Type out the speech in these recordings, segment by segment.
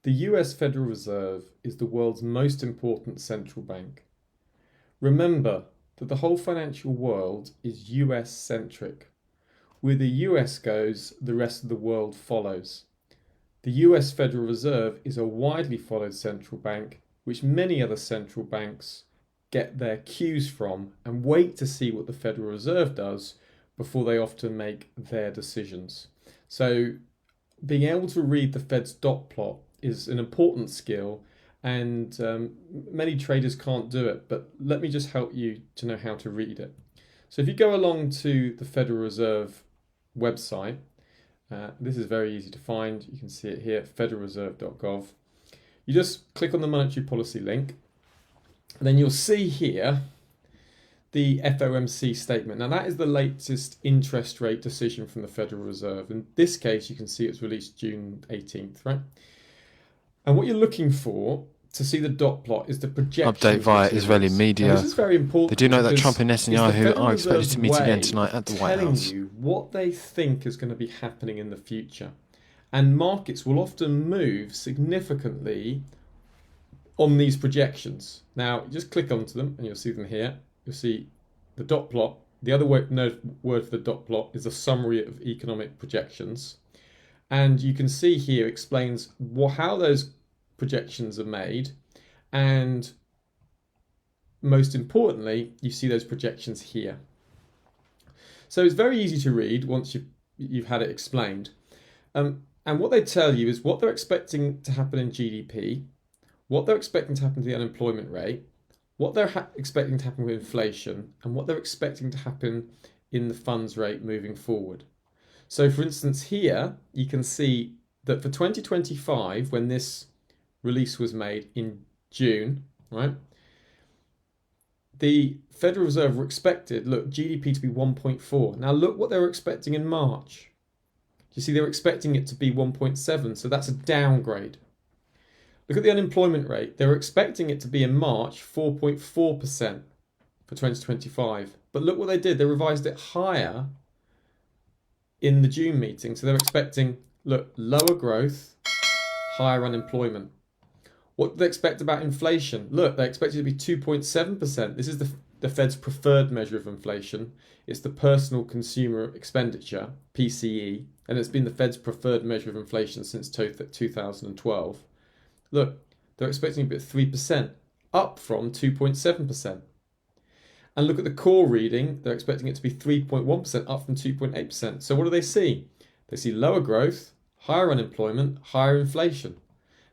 The US Federal Reserve is the world's most important central bank. Remember that the whole financial world is US centric. Where the US goes, the rest of the world follows. The US Federal Reserve is a widely followed central bank, which many other central banks get their cues from and wait to see what the Federal Reserve does before they often make their decisions. So being able to read the Fed's dot plot is an important skill, and many traders can't do it, but let me just help you to know how to read it. So if you go along to the Federal Reserve website, this is very easy to find. You can see it here, federalreserve.gov. You just click on the monetary policy link, and then you'll see here the FOMC statement. Now that is the latest interest rate decision from the Federal Reserve. In this case, you can see it's released June 18th, right? And what you're looking for to see the dot plot is the projection. Update via Israeli media. This is very important. They do know that Trump and Netanyahu are expected to meet again tonight at the White House. Telling you what they think is going to be happening in the future. And markets will often move significantly on these projections. Now, just click onto them and you'll see them here. You'll see the dot plot. The other word for the dot plot is a summary of economic projections. And you can see here explains how those projections are made. And most importantly, you see those projections here. So it's very easy to read once you've had it explained. And what they tell you is what they're expecting to happen in GDP, what they're expecting to happen to the unemployment rate, what they're expecting to happen with inflation, and what they're expecting to happen in the funds rate moving forward. So for instance, here you can see that for 2025, when this release was made in June, right, the Federal Reserve were expected, look, GDP to be 1.4. Now look what they were expecting in March. You see, they were expecting it to be 1.7, so that's a downgrade. Look at the unemployment rate. They were expecting it to be in March 4.4% for 2025. But look what they did. They revised it higher in the June meeting. So they're expecting, look, lower growth, higher unemployment. What do they expect about inflation? Look, they expect it to be 2.7%. This is the Fed's preferred measure of inflation. It's the personal consumer expenditure, PCE, and it's been the Fed's preferred measure of inflation since 2012. Look, they're expecting it to be at 3%, up from 2.7%. And look at the core reading, they're expecting it to be 3.1%, up from 2.8%. So what do they see? They see lower growth, higher unemployment, higher inflation.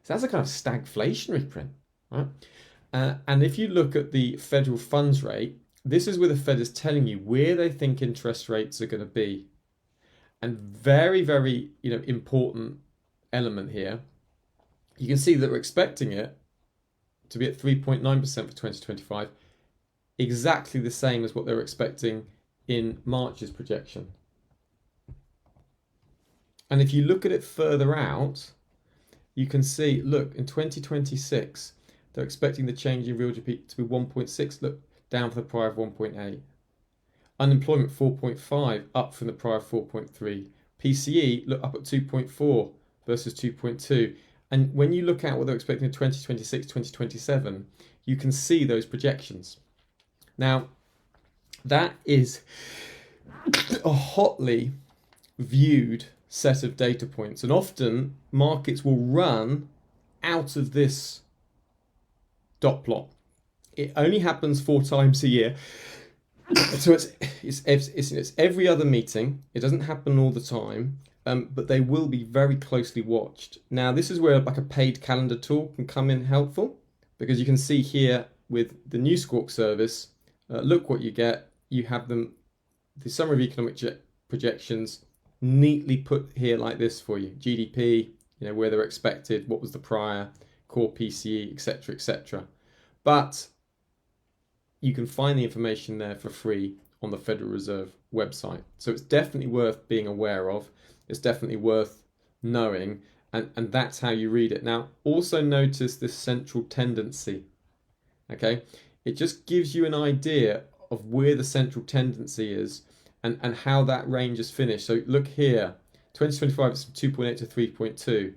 So that's a kind of stagflationary print, right? And if you look at the federal funds rate, this is where the Fed is telling you where they think interest rates are going to be. And very, very important element here. You can see that we're expecting it to be at 3.9% for 2025, exactly the same as what they were expecting in March's projection. And if you look at it further out, you can see, look, in 2026, they're expecting the change in real GDP to be 1.6, look, down from the prior of 1.8. Unemployment 4.5, up from the prior 4.3. PCE, look, up at 2.4 versus 2.2. And when you look at what they're expecting in 2026, 2027, you can see those projections. Now, that is a hotly viewed set of data points, and often markets will run out of this dot plot. It only happens 4 times a year. So it's every other meeting. It doesn't happen all the time. But they will be very closely watched. Now, this is where like a paid calendar tool can come in helpful, because you can see here with the New Squawk service, look what you get. You have the summary of economic projections neatly put here like this for you. GDP, where they're expected, what was the prior, core PCE, etc., etc. But you can find the information there for free on the Federal Reserve website. So it's definitely worth being aware of. It's definitely worth knowing, and that's how you read it. Now, also notice this central tendency, okay? It just gives you an idea of where the central tendency is and how that range is finished. So look here, 2025 is from 2.8 to 3.2.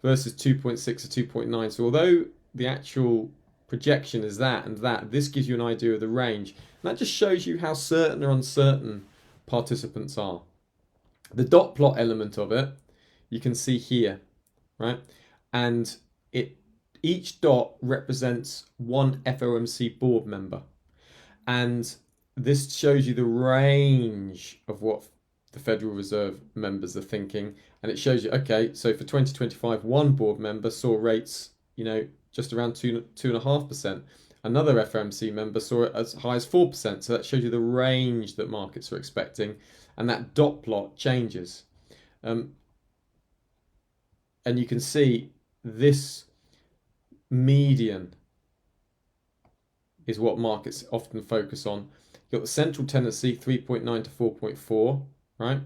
versus 2.6 to 2.9. So although the actual projection is that and that, this gives you an idea of the range. And that just shows you how certain or uncertain participants are. The dot plot element of it, you can see here, right? And each dot represents one FOMC board member. And this shows you the range of what the Federal Reserve members are thinking. And it shows you, okay, so for 2025, one board member saw rates, just around 2.5%. Another FOMC member saw it as high as 4%. So that shows you the range that markets are expecting. And that dot plot changes. And you can see this median is what markets often focus on. You've got the central tendency 3.9 to 4.4, right?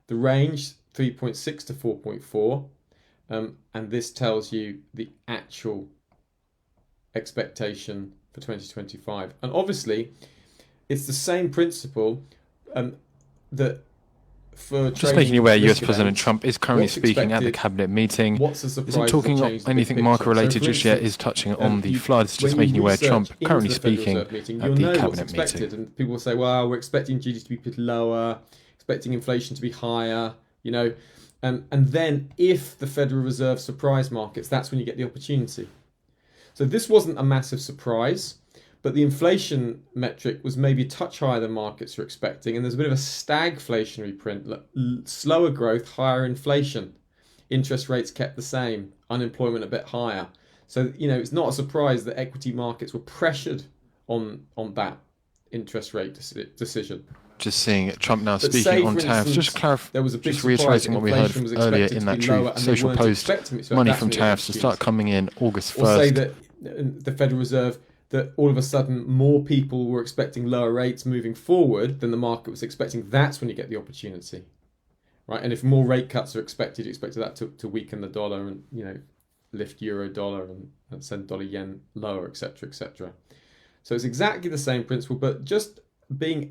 The range 3.6 to 4.4, and this tells you the actual expectation for 2025. And obviously, it's the same principle that for just making you aware, US President Trump is currently speaking at the cabinet meeting. Isn't talking anything market related just yet, is touching on the floods. Just making you aware, Trump currently speaking at the cabinet meeting. And people will say, well, we're expecting GDP to be lower, expecting inflation to be higher, and then if the Federal Reserve surprise markets, that's when you get the opportunity. So this wasn't a massive surprise, but the inflation metric was maybe a touch higher than markets were expecting, and there's a bit of a stagflationary print, slower growth, higher inflation. Interest rates kept the same, unemployment a bit higher. So, it's not a surprise that equity markets were pressured on that interest rate decision. Just seeing Trump now speaking on tariffs, just reiterating what we heard earlier in that Truth Social post, money from tariffs to start coming in August 1st. Or say that the Federal Reserve, that all of a sudden more people were expecting lower rates moving forward than the market was expecting. That's when you get the opportunity, right? And if more rate cuts are expected, you expect that to weaken the dollar and lift euro dollar and send dollar yen lower, etc., etc. So it's exactly the same principle, but just being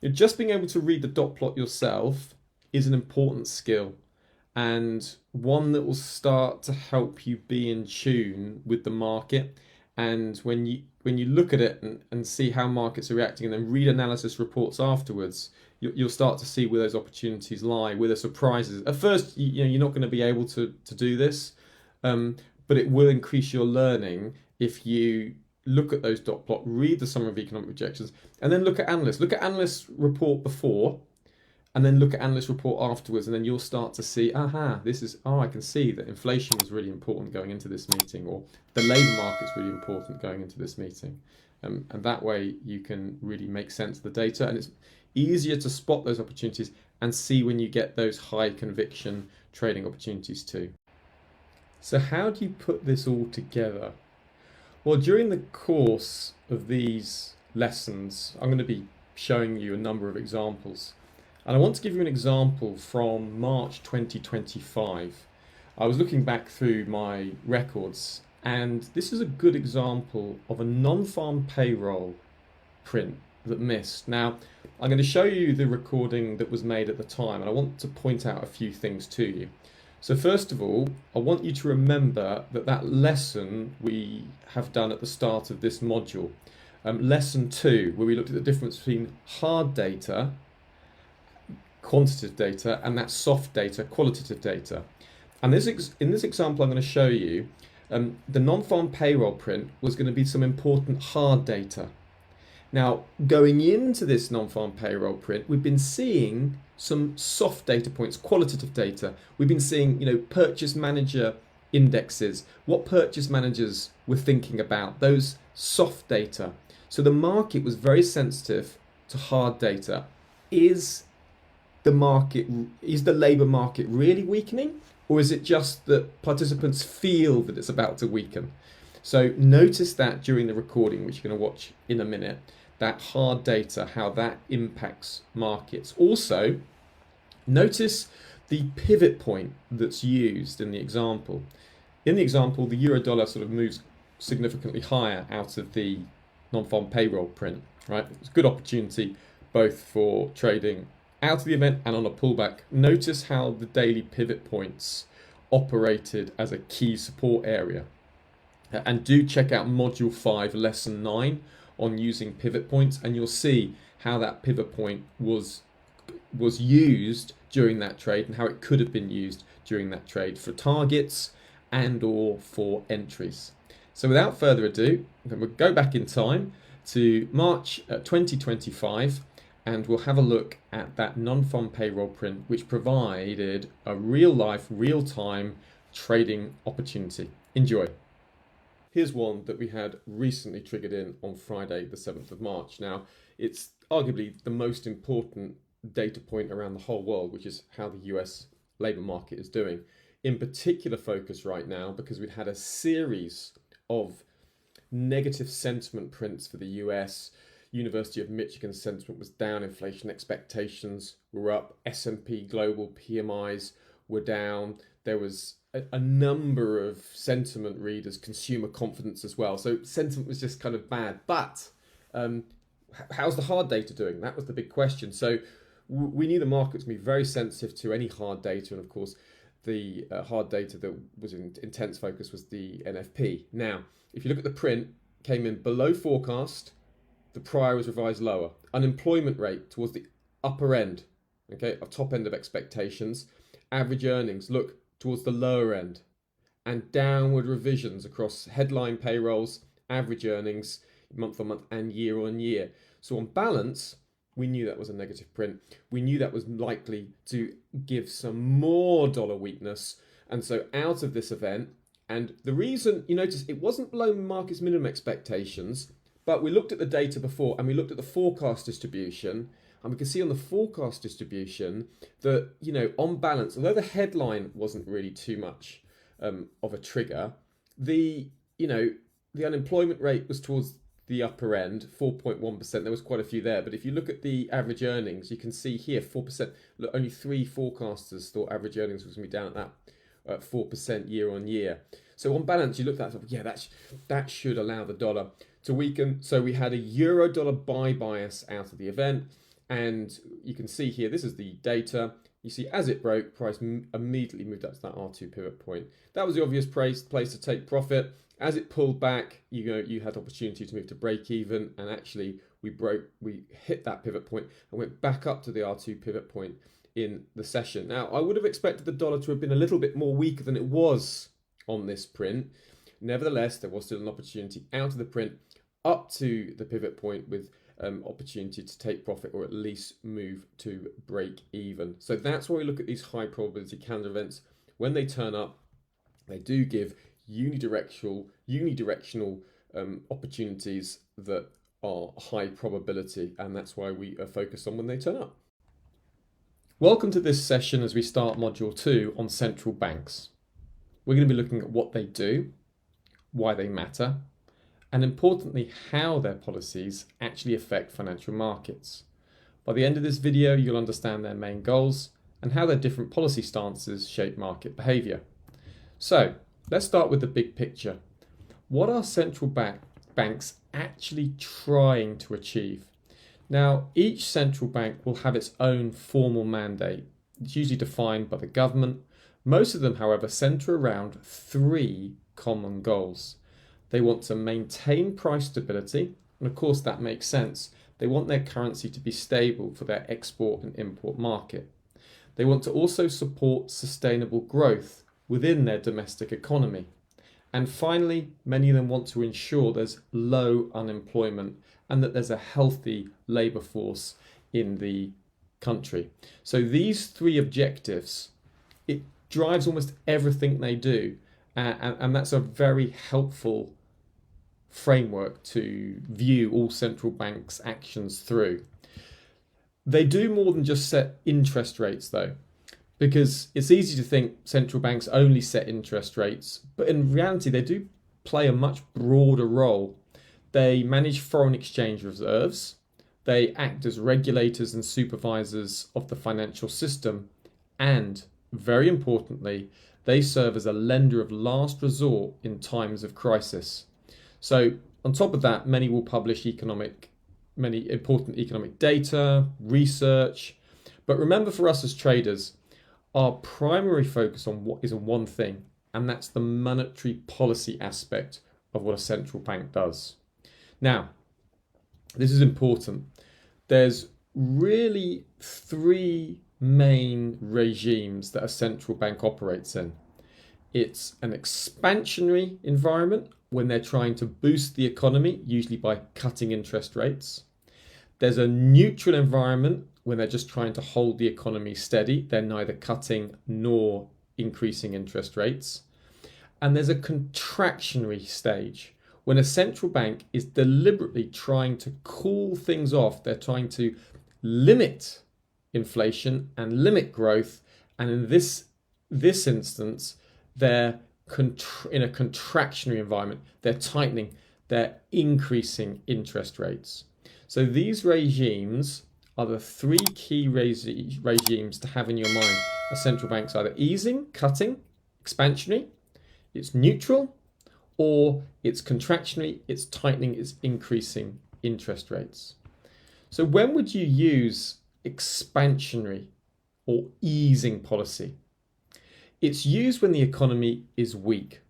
able to read the dot plot yourself is an important skill, and one that will start to help you be in tune with the market. And when you look at it and see how markets are reacting, and then read analysis reports afterwards, you'll start to see where those opportunities lie, where the surprises. At first, you're not going to be able to do this, but it will increase your learning if you look at those dot plot, read the summary of economic projections, and then look at analysts. Look at analysts' report before, and then look at analyst report afterwards, and then you'll start to see, I can see that inflation was really important going into this meeting, or the labour market's really important going into this meeting. And that way you can really make sense of the data, and it's easier to spot those opportunities and see when you get those high conviction trading opportunities too. So how do you put this all together? Well, during the course of these lessons, I'm going to be showing you a number of examples. And I want to give you an example from March 2025. I was looking back through my records, and this is a good example of a non-farm payroll print that missed. Now, I'm going to show you the recording that was made at the time, and I want to point out a few things to you. So first of all, I want you to remember that lesson we have done at the start of this module, lesson 2, where we looked at the difference between hard data, quantitative data, and that soft data, qualitative data. And in this example I'm going to show you, the non-farm payroll print was going to be some important hard data. Now, going into this non-farm payroll print, we've been seeing some soft data points, qualitative data. We've been seeing, purchase manager indexes, what purchase managers were thinking about, those soft data. So the market was very sensitive to hard data. Is the labour market really weakening, or is it just that participants feel that it's about to weaken? So notice that during the recording, which you're going to watch in a minute, that hard data, how that impacts markets. Also, notice the pivot point that's used in the example. In the example, the euro dollar sort of moves significantly higher out of the non-farm payroll print, right? It's a good opportunity both for trading out of the event and on a pullback. Notice how the daily pivot points operated as a key support area. And do check out Module 5, Lesson 9 on using pivot points, and you'll see how that pivot point was used during that trade and how it could have been used during that trade for targets and or for entries. So without further ado, we'll go back in time to March 2025 and we'll have a look at that non-farm payroll print, which provided a real-life, real-time trading opportunity. Enjoy. Here's one that we had recently triggered in on Friday, the 7th of March. Now, it's arguably the most important data point around the whole world, which is how the US labour market is doing. In particular focus right now, because we'd had a series of negative sentiment prints for the US. University of Michigan sentiment was down, inflation expectations were up, S&P global PMIs were down. There was a number of sentiment readers, consumer confidence as well. So sentiment was just kind of bad. But how's the hard data doing? That was the big question. So we knew the markets would be very sensitive to any hard data. And of course, the hard data that was in intense focus was the NFP. Now, if you look at the print, came in below forecast. The prior was revised lower. Unemployment rate towards the upper end, okay, of top end of expectations. Average earnings look towards the lower end, and downward revisions across headline payrolls, average earnings, month on month and year on year. So on balance, we knew that was a negative print. We knew that was likely to give some more dollar weakness. And so out of this event, and the reason, you notice it wasn't below market's minimum expectations, but we looked at the data before and we looked at the forecast distribution, and we can see on the forecast distribution that, you know, on balance, although the headline wasn't really too much of a trigger, the unemployment rate was towards the upper end, 4.1%. There was quite a few there, but if you look at the average earnings, you can see here 4%. Look, only 3 forecasters thought average earnings was going to be down at that 4% year on year. So on balance, you look at that, yeah, that should allow the dollar to weaken. So we had a euro dollar buy bias out of the event, and you can see here, this is the data. You see, as it broke, price immediately moved up to that R2 pivot point. That was the obvious place to take profit. As it pulled back, you had opportunity to move to break even, and actually we hit that pivot point and went back up to the R2 pivot point in the session. Now, I would have expected the dollar to have been a little bit more weaker than it was on this print. Nevertheless, there was still an opportunity out of the print up to the pivot point with opportunity to take profit or at least move to break even. So that's why we look at these high probability calendar events. When they turn up, they do give unidirectional opportunities that are high probability, and that's why we are focused on when they turn up. Welcome to this session as we start Module 2 on central banks. We're going to be looking at what they do, why they matter, and importantly, how their policies actually affect financial markets. By the end of this video, you'll understand their main goals and how their different policy stances shape market behavior. So, let's start with the big picture. What are central banks actually trying to achieve? Now, each central bank will have its own formal mandate. It's usually defined by the government. Most of them, however, center around 3 common goals. They want to maintain price stability, and of course that makes sense. They want their currency to be stable for their export and import market. They want to also support sustainable growth within their domestic economy. And finally, many of them want to ensure there's low unemployment and that there's a healthy labour force in the country. So these 3 objectives, it drives almost everything they do. And that's a very helpful framework to view all central banks' actions through. They do more than just set interest rates though, because it's easy to think central banks only set interest rates, but in reality they do play a much broader role. They manage foreign exchange reserves, they act as regulators and supervisors of the financial system, and very importantly, they serve as a lender of last resort in times of crisis. So on top of that, many will publish many important economic data, research. But remember, for us as traders, our primary focus on what is on one thing, and that's the monetary policy aspect of what a central bank does. Now, this is important. There's really three main regimes that a central bank operates in. It's an expansionary environment when they're trying to boost the economy, usually by cutting interest rates. There's a neutral environment when they're just trying to hold the economy steady. They're neither cutting nor increasing interest rates. And there's a contractionary stage when a central bank is deliberately trying to cool things off. They're trying to limit inflation and limit growth. And in this instance, they're in a contractionary environment. They're tightening, they're increasing interest rates. So these regimes are the three key regimes to have in your mind. A central bank's either easing, cutting, expansionary, it's neutral, or it's contractionary, it's tightening, it's increasing interest rates. So when would you use expansionary or easing policy? It's used when the economy is weak.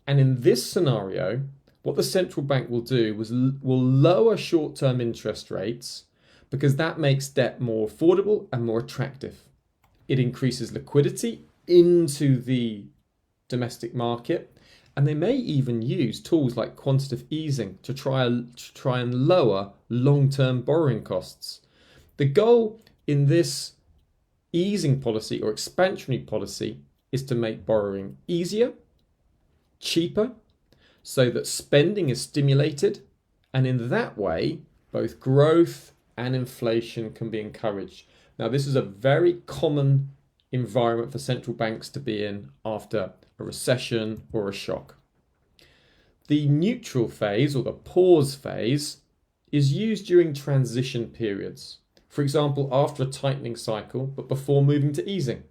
And in this scenario, what the central bank will do will lower short-term interest rates because that makes debt more affordable and more attractive. It increases liquidity into the domestic market, and they may even use tools like quantitative easing to try and lower long-term borrowing costs. The goal in this easing policy or expansionary policy is to make borrowing easier, cheaper, so that spending is stimulated, and in that way both growth and inflation can be encouraged. Now, this is a very common environment for central banks to be in after a recession or a shock. The neutral phase or the pause phase is used during transition periods. For example, after a tightening cycle, but before moving to easing.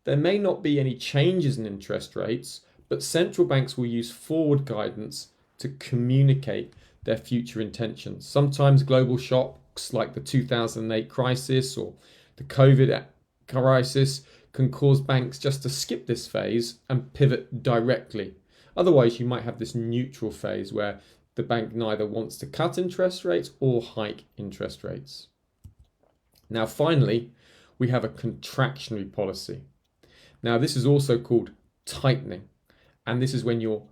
There may not be any changes in interest rates, but central banks will use forward guidance to communicate their future intentions. Sometimes global shocks like the 2008 crisis or the COVID crisis can cause banks just to skip this phase and pivot directly. Otherwise, you might have this neutral phase where the bank neither wants to cut interest rates or hike interest rates. Now, finally, we have a contractionary policy. Now, this is also called tightening, and this is when you're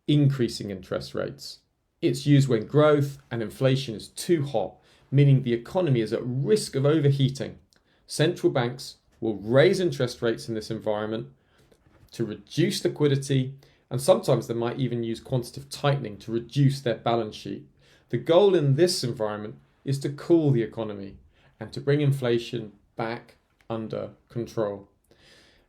increasing interest rates. It's used when growth and inflation is too hot, meaning the economy is at risk of overheating. Central banks will raise interest rates in this environment to reduce liquidity, and sometimes they might even use quantitative tightening to reduce their balance sheet. The goal in this environment is to cool the economy and to bring inflation back under control.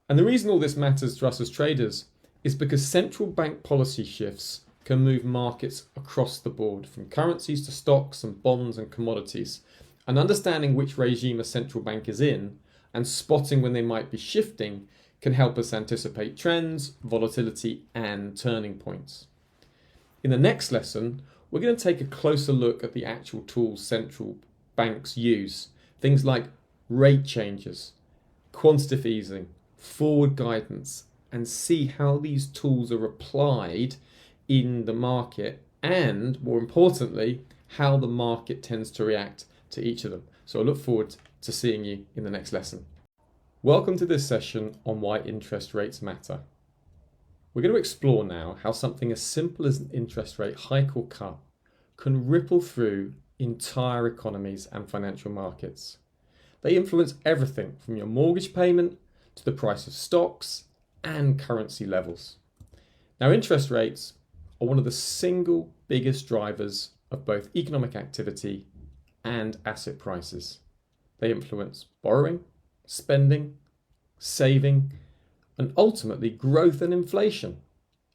And the reason all this matters to us as traders is because central bank policy shifts can move markets across the board, from currencies to stocks and bonds and commodities. And understanding which regime a central bank is in and spotting when they might be shifting can help us anticipate trends, volatility, and turning points. In the next lesson, we're going to take a closer look at the actual tools central banks use. Things like rate changes, quantitative easing, forward guidance, and see how these tools are applied in the market and, more importantly, how the market tends to react to each of them. So I look forward to seeing you in the next lesson. Welcome to this session on why interest rates matter. We're going to explore now how something as simple as an interest rate hike or cut can ripple through entire economies and financial markets. They influence everything from your mortgage payment to the price of stocks and currency levels. Now, interest rates are one of the single biggest drivers of both economic activity and asset prices. They influence borrowing, spending, saving, and ultimately growth and inflation.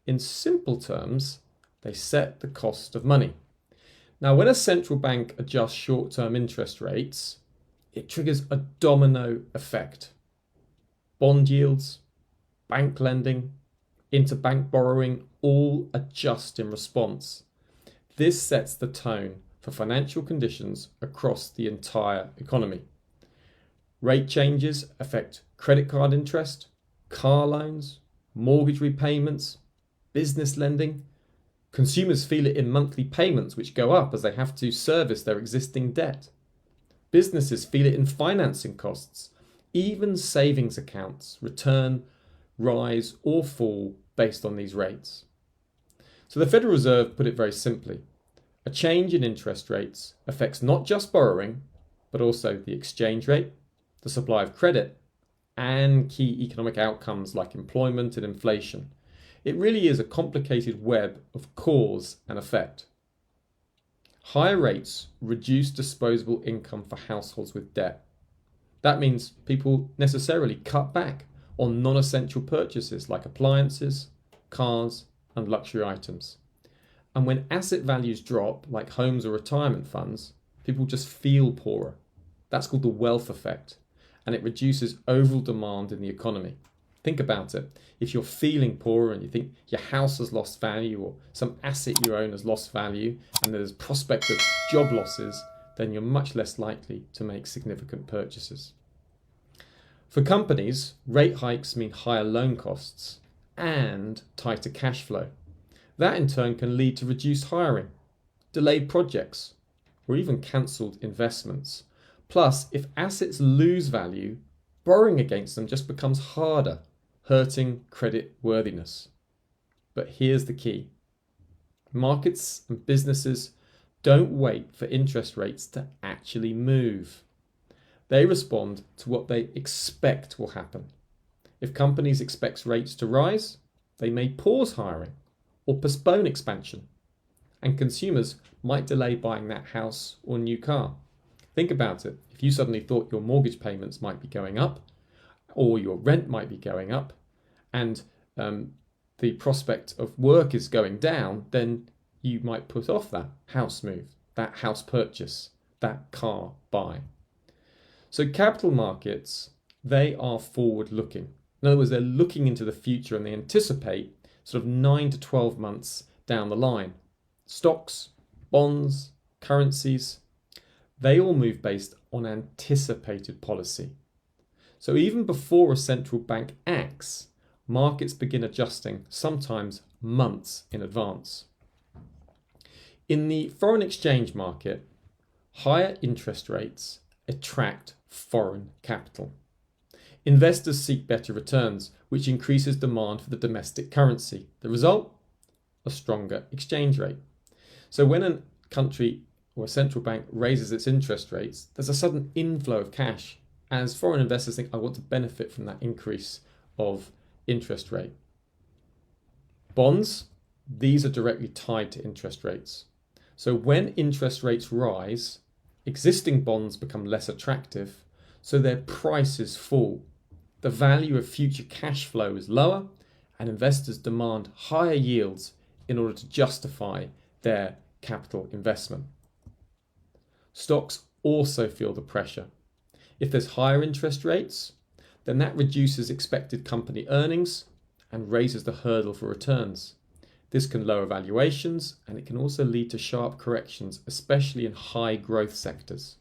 In simple terms, they set the cost of money. Now, when a central bank adjusts short-term interest rates, it triggers a domino effect. Bond yields, bank lending, interbank borrowing all adjust in response. This sets the tone for financial conditions across the entire economy. Rate changes affect credit card interest, car loans, mortgage repayments, business lending. Consumers feel it in monthly payments, which go up as they have to service their existing debt. Businesses feel it in financing costs. Even savings accounts return, rise or fall based on these rates. So the Federal Reserve put it very simply. A change in interest rates affects not just borrowing, but also the exchange rate, the supply of credit, and key economic outcomes like employment and inflation. It really is a complicated web of cause and effect. Higher rates reduce disposable income for households with debt. That means people necessarily cut back on non-essential purchases like appliances, cars, and luxury items. And when asset values drop, like homes or retirement funds, people just feel poorer. That's called the wealth effect, and it reduces overall demand in the economy. Think about it. If you're feeling poorer and you think your house has lost value or some asset you own has lost value and there's prospect of job losses, then you're much less likely to make significant purchases. For companies, rate hikes mean higher loan costs and tighter cash flow. That in turn can lead to reduced hiring, delayed projects, or even cancelled investments. Plus, if assets lose value, borrowing against them just becomes harder, hurting credit worthiness. But here's the key. Markets and businesses don't wait for interest rates to actually move. They respond to what they expect will happen. If companies expect rates to rise, they may pause hiring or postpone expansion. And consumers might delay buying that house or new car. Think about it. If you suddenly thought your mortgage payments might be going up, or your rent might be going up, and the prospect of work is going down, then you might put off that house move, that house purchase, that car buy. So capital markets, they are forward-looking. In other words, they're looking into the future and they anticipate sort of 9 to 12 months down the line. Stocks, bonds, currencies, they all move based on anticipated policy. So even before a central bank acts, markets begin adjusting, sometimes months in advance. In the foreign exchange market, higher interest rates attract foreign capital. Investors seek better returns, which increases demand for the domestic currency. The result? A stronger exchange rate. So when a country or a central bank raises its interest rates, there's a sudden inflow of cash as foreign investors think, I want to benefit from that increase of interest rate. Bonds, these are directly tied to interest rates. So when interest rates rise, existing bonds become less attractive, so their prices fall. The value of future cash flow is lower, and investors demand higher yields in order to justify their capital investment. Stocks also feel the pressure. If there's higher interest rates, then that reduces expected company earnings and raises the hurdle for returns. This can lower valuations and it can also lead to sharp corrections, especially in high growth sectors.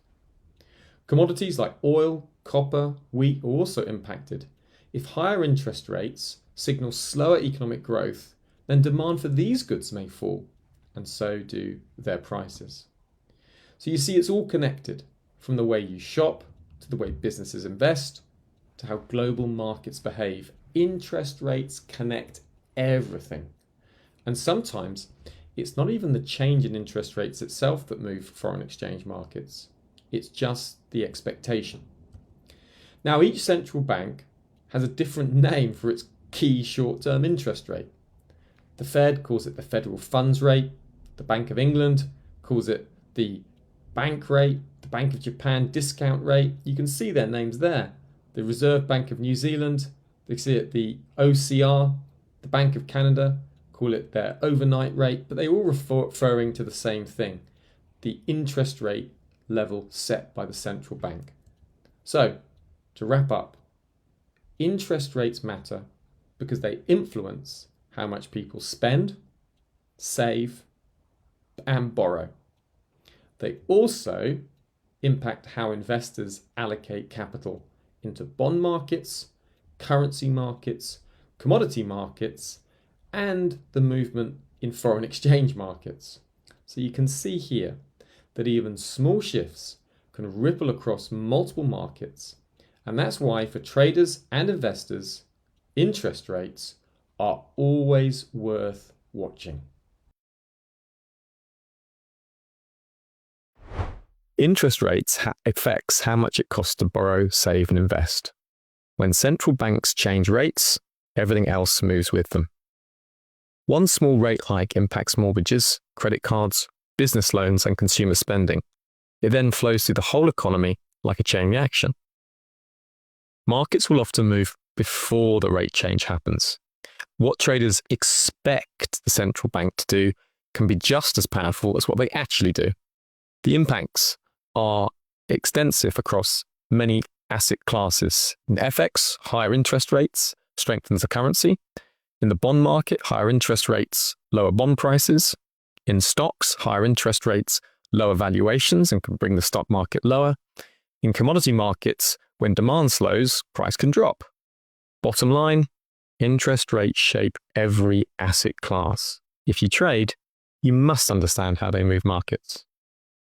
Commodities like oil, copper, wheat are also impacted. If higher interest rates signal slower economic growth, then demand for these goods may fall, and so do their prices. So you see, it's all connected, from the way you shop, to the way businesses invest, to how global markets behave. Interest rates connect everything. And sometimes it's not even the change in interest rates itself that move foreign exchange markets. It's just the expectation. Now, each central bank has a different name for its key short-term interest rate. The Fed calls it the federal funds rate. The Bank of England calls it the bank rate. The Bank of Japan discount rate. You can see their names there. The Reserve Bank of New Zealand, they see it the OCR. The Bank of Canada call it their overnight rate, but they all referring to the same thing, the interest rate level set by the central bank. So, to wrap up, interest rates matter because they influence how much people spend, save, and borrow. They also impact how investors allocate capital into bond markets, currency markets, commodity markets, and the movement in foreign exchange markets. So you can see here that even small shifts can ripple across multiple markets, and that's why for traders and investors, interest rates are always worth watching. Interest rates affects how much it costs to borrow, save and invest. When central banks change rates, everything else moves with them. One small rate hike impacts mortgages, credit cards, business loans and consumer spending. It then flows through the whole economy like a chain reaction. Markets will often move before the rate change happens. What traders expect the central bank to do can be just as powerful as what they actually do. The impacts are extensive across many asset classes. In FX, higher interest rates strengthens the currency. In the bond market, higher interest rates lower bond prices. In stocks, higher interest rates lower valuations and can bring the stock market lower. In commodity markets, when demand slows, price can drop. Bottom line, interest rates shape every asset class. If you trade, you must understand how they move markets.